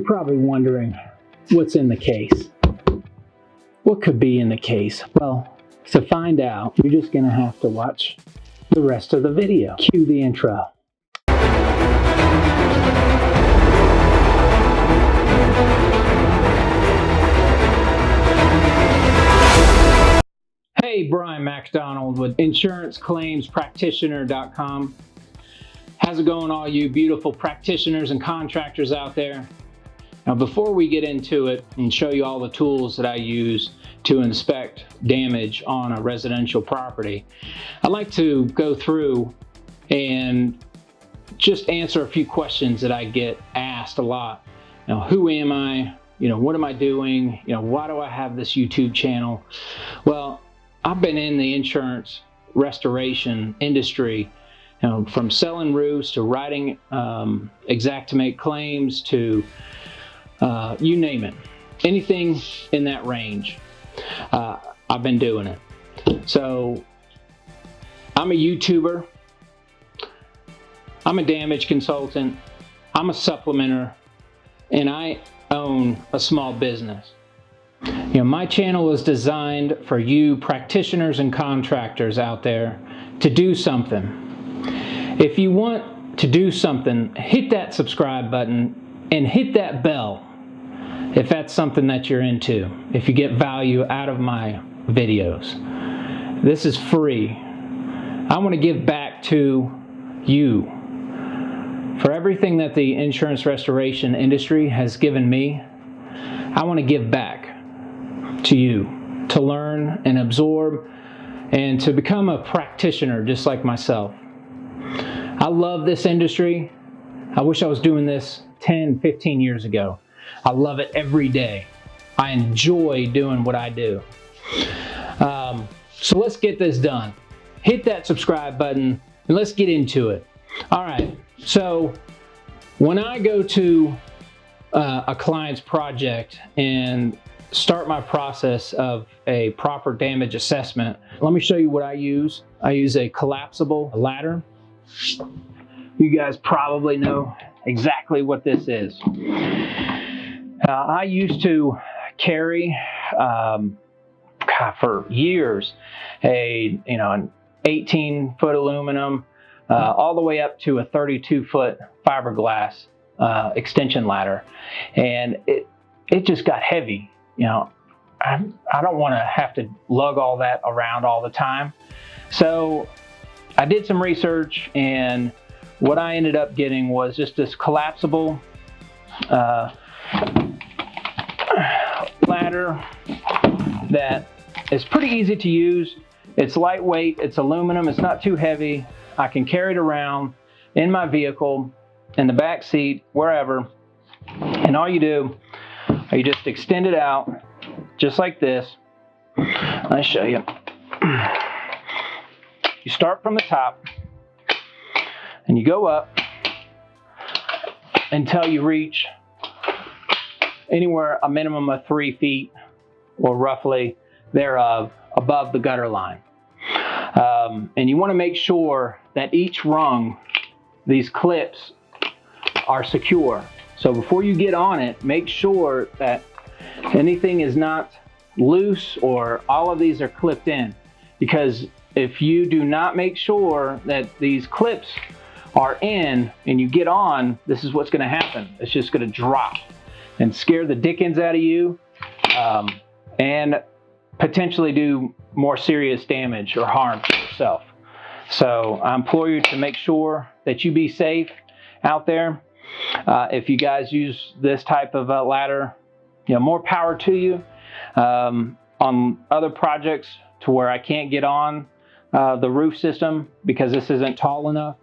You're probably wondering what's in the case. What could be in the case? Well, to find out, you're just going to have to watch the rest of the video. Cue the intro. Hey, Brian MacDonald with InsuranceClaimsPractitioner.com. How's it going, all you beautiful practitioners and contractors out there? Now, before we get into it and show you all the tools that I use to inspect damage on a residential property, I'd like to go through and just answer a few questions that I get asked a lot. Now, who am I? What am I doing? Why do I have this YouTube channel? Well, I've been in the insurance restoration industry, from selling roofs to writing Xactimate claims to you name it, anything in that range. I've been doing it. So I'm a YouTuber, I'm a damage consultant, I'm a supplementer, and I own a small business. My channel is designed for you practitioners and contractors out there to do something. If you want to do something, hit that subscribe button and hit that bell if that's something that you're into, if you get value out of my videos. This is free. I want to give back to you for everything that the insurance restoration industry has given me. I want to give back to you to learn and absorb and to become a practitioner just like myself. I love this industry. I wish I was doing this 10, 15 years ago. I love it every day. I enjoy doing what I do. So let's get this done. Hit that subscribe button and let's get into it. All right, so when I go to a client's project and start my process of a proper damage assessment, let me show you what I use. I use a collapsible ladder. You guys probably know exactly what this is. I used to carry for years an 18-foot aluminum all the way up to a 32-foot fiberglass extension ladder, and it just got heavy. I don't want to have to lug all that around all the time. So I did some research, and what I ended up getting was just this collapsible ladder that is pretty easy to use. It's lightweight, it's aluminum, it's not too heavy. I can carry it around in my vehicle, in the back seat, wherever. And all you do, you just extend it out just like this. I'll show you. You start from the top and you go up until you reach anywhere a minimum of 3 feet or roughly thereof above the gutter line. And you want to make sure that each rung, these clips, are secure. So before you get on it, make sure that anything is not loose or all of these are clipped in, because if you do not make sure that these clips are in and you get on, this is what's going to happen. It's just going to drop and scare the dickens out of you, and potentially do more serious damage or harm to yourself. So I implore you to make sure that you be safe out there. If you guys use this type of ladder, more power to you. On other projects to where I can't get on the roof system because this isn't tall enough,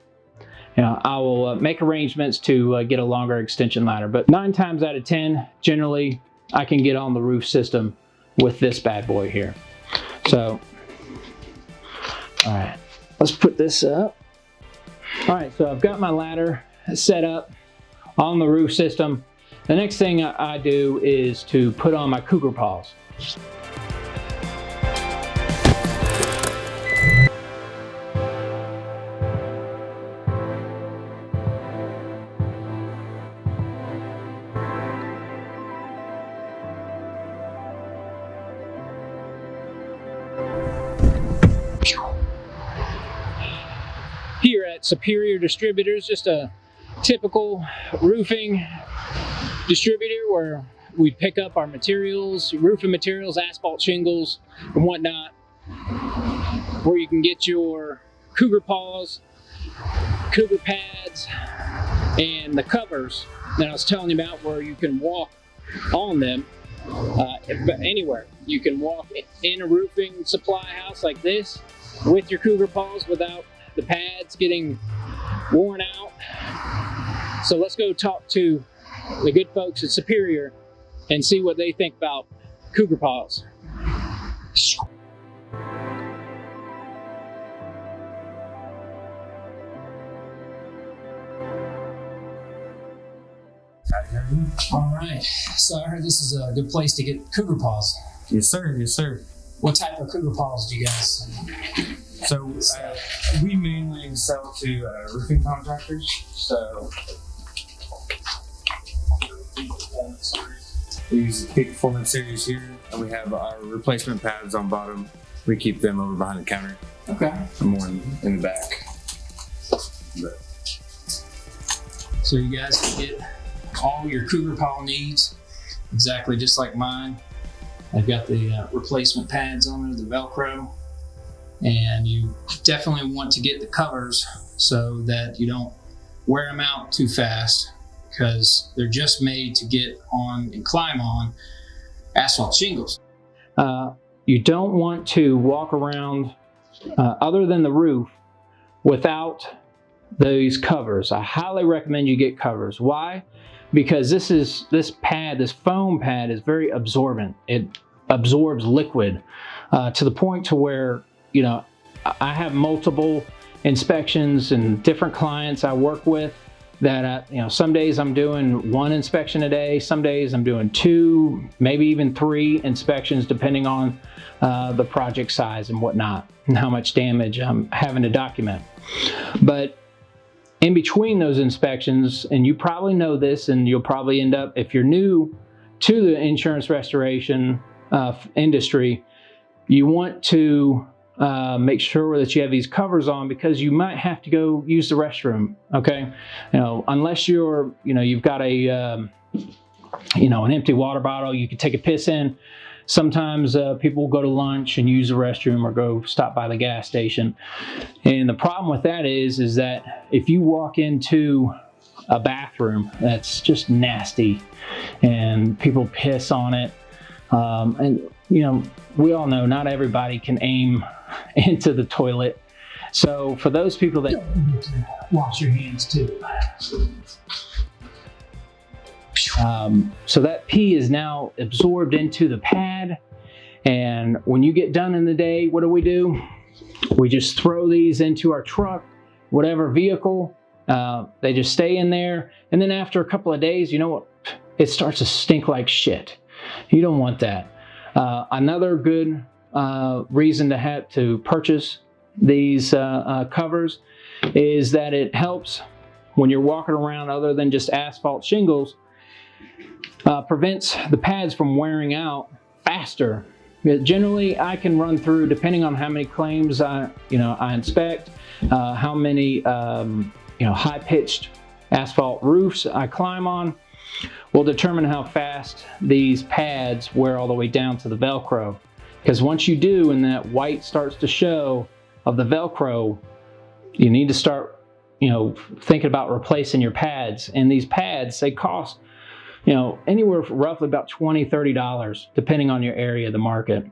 I will make arrangements to get a longer extension ladder. But 9 times out of 10, generally, I can get on the roof system with this bad boy here. So, all right, let's put this up. All right, so I've got my ladder set up on the roof system. The next thing I do is to put on my cougar paws. Here at Superior Distributors, just a typical roofing distributor where we pick up our materials, roofing materials, asphalt shingles, and whatnot, where you can get your cougar paws, cougar pads, and the covers that I was telling you about, where you can walk on them anywhere. You can walk in a roofing supply house like this with your cougar paws without the pads getting worn out. So let's go talk to the good folks at Superior and see what they think about cougar paws. All right, so I heard this is a good place to get cougar paws. Yes, sir. Yes, sir. What type of cougar paws do you guys? So we mainly sell to roofing contractors. So we use the Peak Performance Series here, and we have our replacement pads on bottom. We keep them over behind the counter. Okay. More in the back. But. So you guys can get all your cougar paw needs exactly just like mine. I've got the replacement pads on there, the Velcro, and you definitely want to get the covers so that you don't wear them out too fast, because they're just made to get on and climb on asphalt shingles. You don't want to walk around other than the roof without those covers. I highly recommend you get covers. Why? Because this foam pad is very absorbent. It absorbs liquid to the point to where, you know, I have multiple inspections and different clients I work with that, you know, some days I'm doing 1 inspection a day, some days I'm doing 2, maybe even 3 inspections, depending on the project size and whatnot, and how much damage I'm having to document. But in between those inspections, and you probably know this, and you'll probably end up, if you're new to the insurance restoration industry, you want to make sure that you have these covers on, because you might have to go use the restroom. Okay, you know, unless you're, you know, you've got a you know, an empty water bottle you can take a piss in. Sometimes people will go to lunch and use the restroom or go stop by the gas station. And the problem with that is that if you walk into a bathroom that's just nasty and people piss on it, and you know, we all know not everybody can aim into the toilet. So for those people that wash your hands too. So that pee is now absorbed into the pad, and when you get done in the day, what do? We just throw these into our truck, whatever vehicle. They just stay in there, and then after a couple of days, you know what? It starts to stink like shit. You don't want that. Another good reason to purchase these covers is that it helps when you're walking around other than just asphalt shingles. Prevents the pads from wearing out faster. Generally, I can run through, depending on how many claims I inspect, how many high-pitched asphalt roofs I climb on, will determine how fast these pads wear all the way down to the Velcro. Because once you do, and that white starts to show of the Velcro, you need to start, you know, thinking about replacing your pads. And these pads, they cost, you know, anywhere from roughly about $20, $30, depending on your area of the market.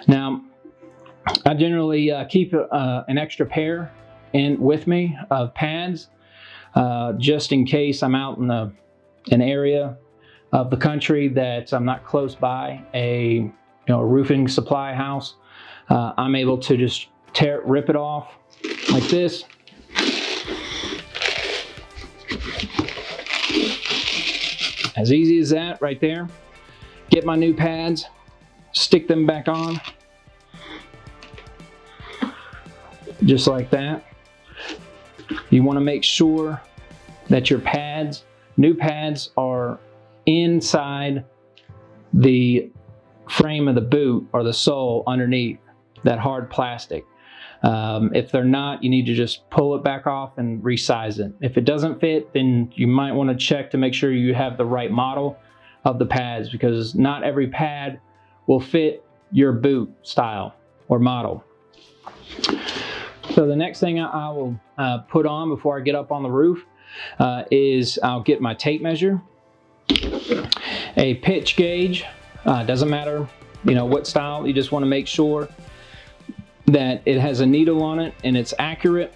Now, I generally keep an extra pair with me of pads, just in case I'm out in an area of the country that I'm not close by a roofing supply house. I'm able to just rip it off like this. As easy as that right there. Get my new pads, stick them back on, just like that. You want to make sure that your new pads are inside the frame of the boot or the sole underneath. that hard plastic. If they're not, you need to just pull it back off and resize it. If it doesn't fit, then you might want to check to make sure you have the right model of the pads, because not every pad will fit your boot style or model. So the next thing I will put on before I get up on the roof is I'll get my tape measure, a pitch gauge. Doesn't matter, what style. You just want to make sure that it has a needle on it and it's accurate.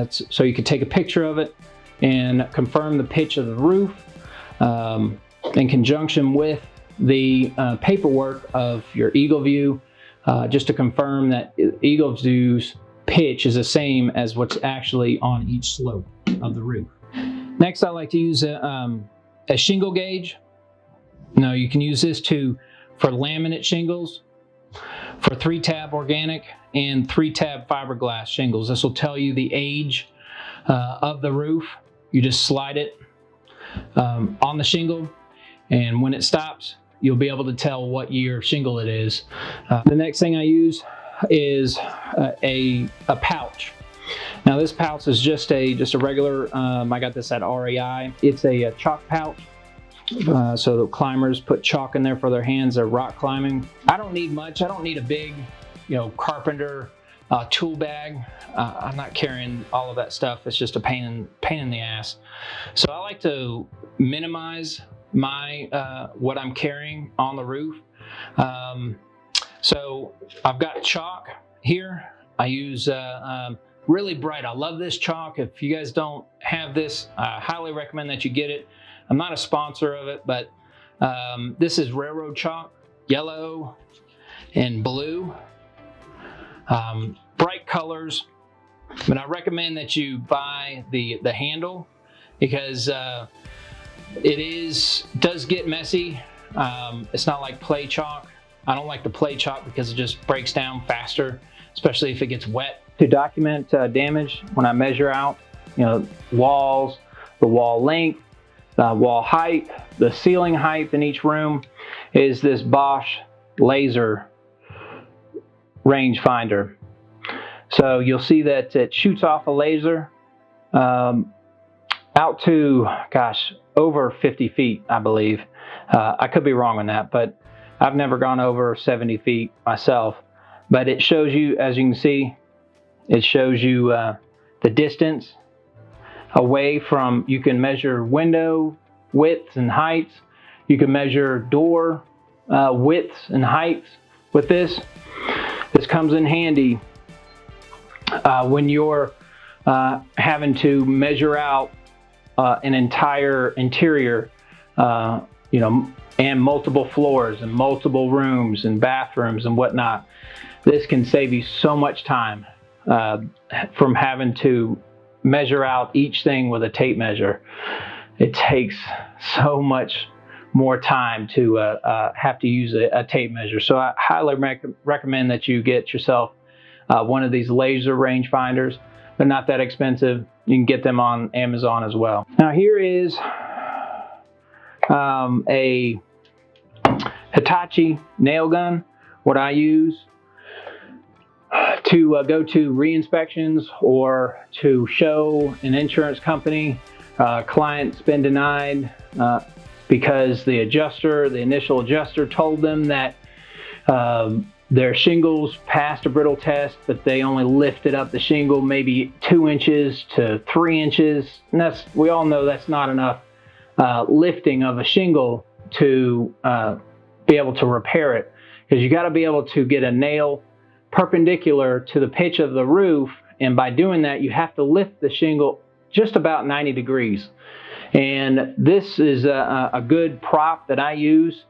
So you can take a picture of it and confirm the pitch of the roof in conjunction with the paperwork of your Eagle View, just to confirm that Eagle View's pitch is the same as what's actually on each slope of the roof. Next, I like to use a shingle gauge. Now you can use this for laminate shingles, for 3-tab organic and 3-tab fiberglass shingles. This will tell you the age of the roof. You just slide it on the shingle, and when it stops, you'll be able to tell what year shingle it is. The next thing I use is a pouch. Now this pouch is just a regular, I got this at REI. It's a chalk pouch. So the climbers put chalk in there for their hands. They're rock climbing. I don't need much. I don't need a big, carpenter tool bag. I'm not carrying all of that stuff. It's just a pain in the ass. So I like to minimize my what I'm carrying on the roof. So I've got chalk here. I use really bright. I love this chalk. If you guys don't have this, I highly recommend that you get it. I'm not a sponsor of it, but this is railroad chalk, yellow and blue. Bright colors, but I recommend that you buy the handle, because it does get messy. It's not like play chalk. I don't like the play chalk because it just breaks down faster, especially if it gets wet. To document damage, when I measure out, walls, the wall length, wall height, the ceiling height in each room, is this Bosch laser rangefinder. So you'll see that it shoots off a laser out to, over 50 feet, I believe. I could be wrong on that, but I've never gone over 70 feet myself. But it shows you, as you can see, it shows you the distance away from, you can measure window widths and heights. You can measure door widths and heights with this. This comes in handy when you're having to measure out an entire interior, and multiple floors and multiple rooms and bathrooms and whatnot. This can save you so much time from having to measure out each thing with a tape measure. It takes so much more time to have to use a tape measure. So I highly recommend that you get yourself one of these laser rangefinders. They're not that expensive. You can get them on Amazon as well. Now here is a Hitachi nail gun. What I use to go to re-inspections or to show an insurance company client's been denied because the initial adjuster told them that their shingles passed a brittle test, but they only lifted up the shingle maybe 2 inches to 3 inches. And we all know that's not enough lifting of a shingle to be able to repair it, because you got to be able to get a nail perpendicular to the pitch of the roof, and by doing that you have to lift the shingle just about 90 degrees. And this is a good prop that I use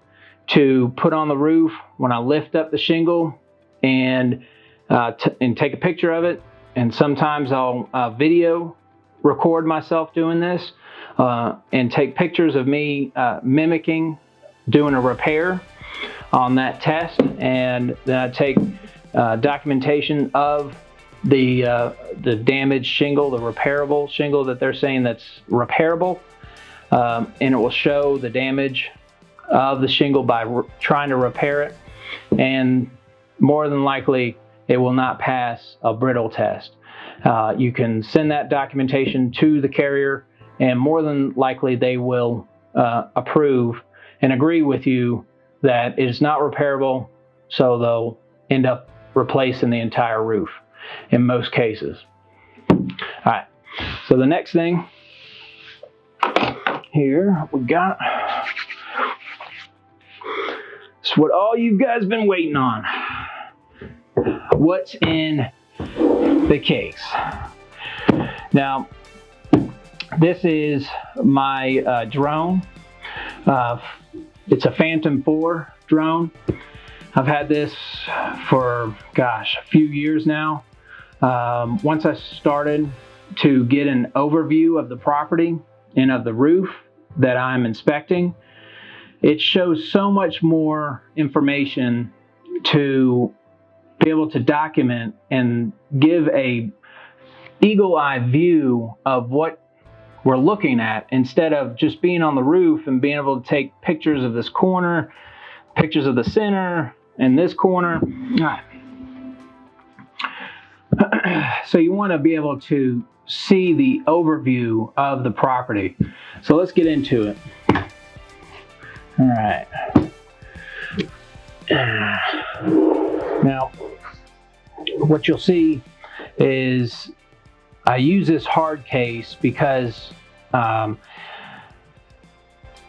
to put on the roof when I lift up the shingle and take a picture of it. And sometimes I'll video record myself doing this and take pictures of me mimicking doing a repair on that test, and then I take documentation of the damaged shingle, the repairable shingle that they're saying that's repairable, and it will show the damage of the shingle by trying to repair it. And more than likely it will not pass a brittle test. You can send that documentation to the carrier, and more than likely they will approve and agree with you that it is not repairable, so they'll end up replacing the entire roof in most cases. All right, so the next thing here we got, it's what all you guys been waiting on. What's in the case? Now, this is my drone. It's a Phantom 4 drone. I've had this for, gosh, a few years now. Once I started to get an overview of the property and of the roof that I'm inspecting, it shows so much more information to be able to document and give a eagle eye view of what we're looking at, instead of just being on the roof and being able to take pictures of this corner, pictures of the center and this corner. So you want to be able to see the overview of the property. So let's get into it. All right. Now, what you'll see is I use this hard case because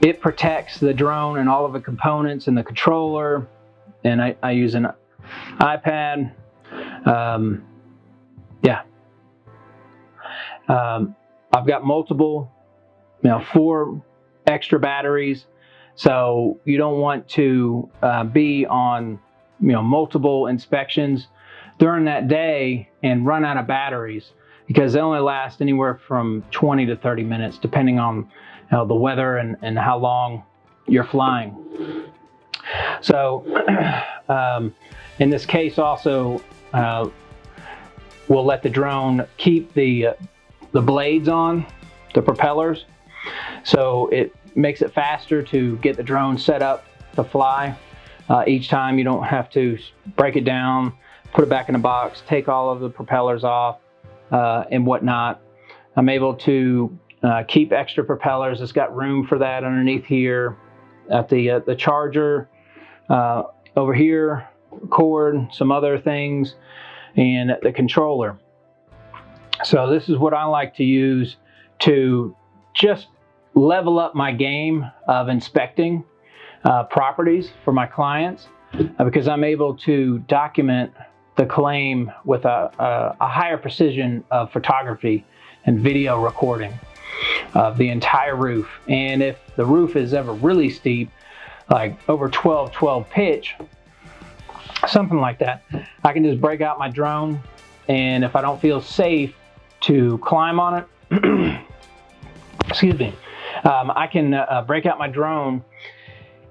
it protects the drone and all of the components and the controller. And I use an iPad. I've got multiple, 4 extra batteries. So you don't want to be on, multiple inspections during that day and run out of batteries, because they only last anywhere from 20 to 30 minutes, depending on the weather and how long you're flying. So in this case also, we'll let the drone keep the blades on, the propellers. So it makes it faster to get the drone set up to fly. Each time you don't have to break it down, put it back in the box, take all of the propellers off and whatnot. I'm able to keep extra propellers. It's got room for that underneath here at the charger, over here, cord, some other things, and the controller. So this is what I like to use to just level up my game of inspecting properties for my clients, because I'm able to document the claim with a higher precision of photography and video recording of the entire roof. And if the roof is ever really steep, like over 12 pitch, something like that, I can just break out my drone, and if I don't feel safe to climb on it, excuse me, I can break out my drone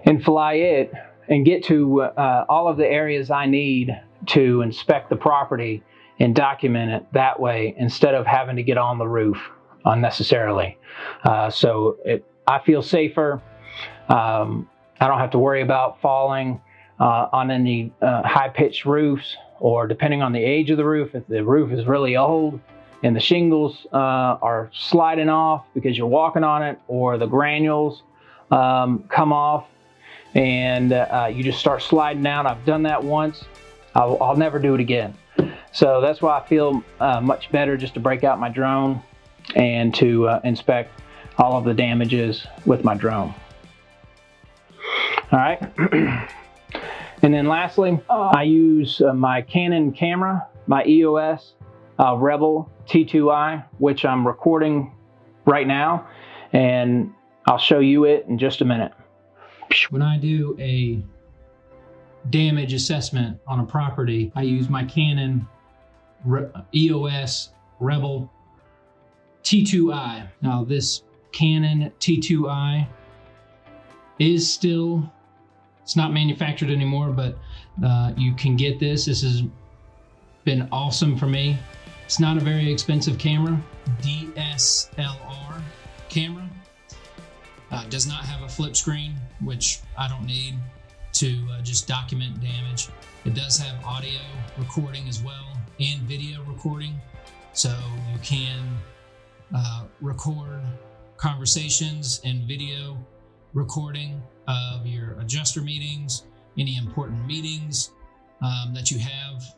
and fly it and get to all of the areas I need to inspect the property and document it that way, instead of having to get on the roof unnecessarily. So I feel safer. I don't have to worry about falling on any high-pitched roofs, or depending on the age of the roof, if the roof is really old and the shingles are sliding off because you're walking on it, or the granules come off and you just start sliding down. I've done that once. I'll never do it again. So that's why I feel much better just to break out my drone and to inspect all of the damages with my drone. All right. And then lastly, I use my Canon camera, my EOS Rebel T2i, which I'm recording right now, and I'll show you it in just a minute. When I do a damage assessment on a property, I use my Canon EOS Rebel T2i. Now this Canon T2i is still, it's not manufactured anymore, but you can get this. This has been awesome for me. It's not a very expensive camera, DSLR camera. Does not have a flip screen, which I don't need to just document damage. It does have audio recording as well and video recording, so you can record conversations and video recording of your adjuster meetings, any important meetings that you have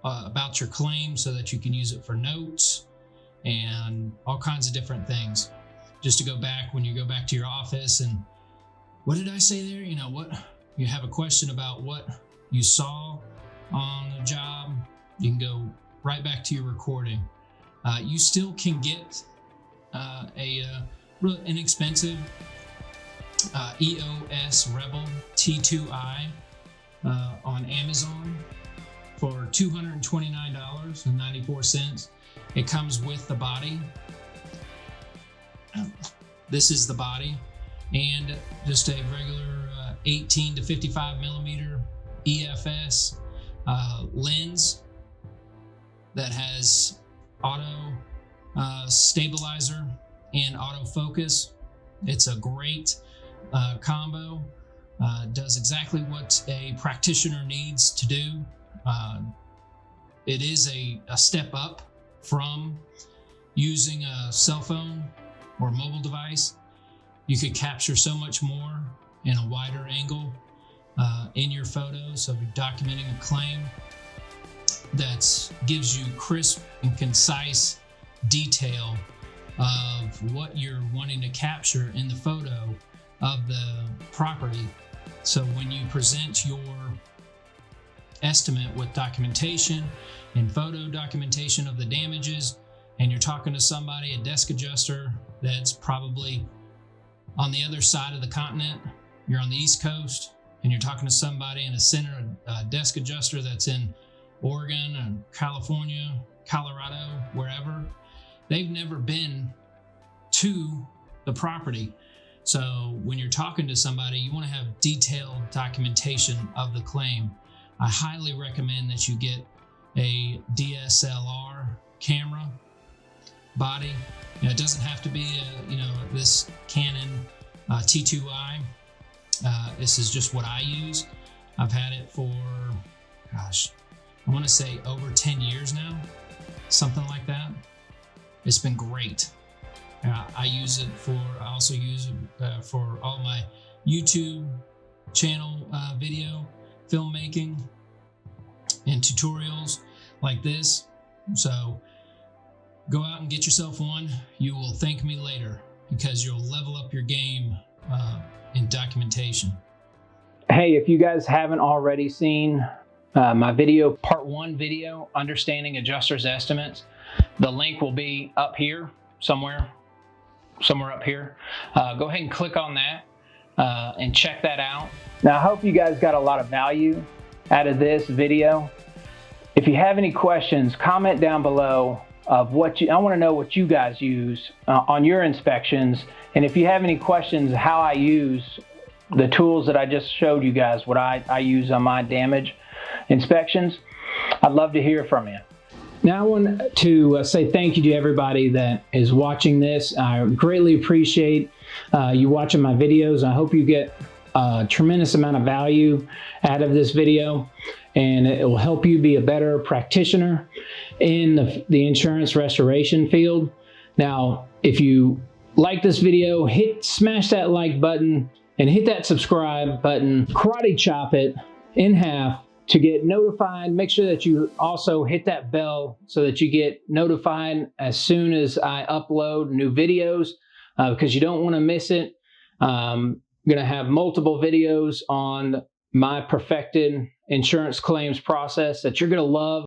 about your claim, so that you can use it for notes and all kinds of different things. Just to go back, when you go back to your office and what did I say there? You know, what you have a question about what you saw on the job, you can go right back to your recording. You still can get a really inexpensive EOS Rebel T2i on Amazon for $229.94. It comes with the body. This is the body, and just a regular 18 to 55 millimeter EFS lens that has auto stabilizer and autofocus. It's a great combo. Does exactly what a practitioner needs to do. It is a step up from using a cell phone or mobile device. You could capture so much more in a wider angle in your photos. So if you're documenting a claim, that gives you crisp and concise detail of what you're wanting to capture in the photo of the property. So when you present your estimate with documentation and photo documentation of the damages, and you're talking to somebody, a desk adjuster that's probably on the other side of the continent, you're on the East Coast, and you're talking to somebody in a center, a desk adjuster that's in Oregon and California, Colorado, wherever, they've never been to the property. So when you're talking to somebody, you want to have detailed documentation of the claim. I highly recommend that you get a DSLR camera body. You know, it doesn't have to be this Canon T2i. This is just what I use. I've had it for, gosh, I want to say over 10 years now, something like that. It's been great. I use it for, I also use it for all my YouTube channel video filmmaking and tutorials like this. So go out and get yourself one. You will thank me later because you'll level up your game in documentation. Hey, if you guys haven't already seen my video, part 1 video, Understanding Adjusters Estimates, the link will be up here somewhere up here. Go ahead and click on that and check that out. Now, I hope you guys got a lot of value out of this video. If you have any questions, comment down below of what I want to know what you guys use on your inspections. And if you have any questions how I use the tools that I just showed you guys, what I use on my damage inspections, I'd love to hear from you. Now I want to say thank you to everybody that is watching this. I greatly appreciate you watching my videos. I hope you get a tremendous amount of value out of this video, and it will help you be a better practitioner in the insurance restoration field. Now, if you like this video, smash that like button and hit that subscribe button. Karate chop it in half to get notified. Make sure that you also hit that bell so that you get notified as soon as I upload new videos, because you don't want to miss it. I'm going to have multiple videos on my perfected insurance claims process that you're going to love.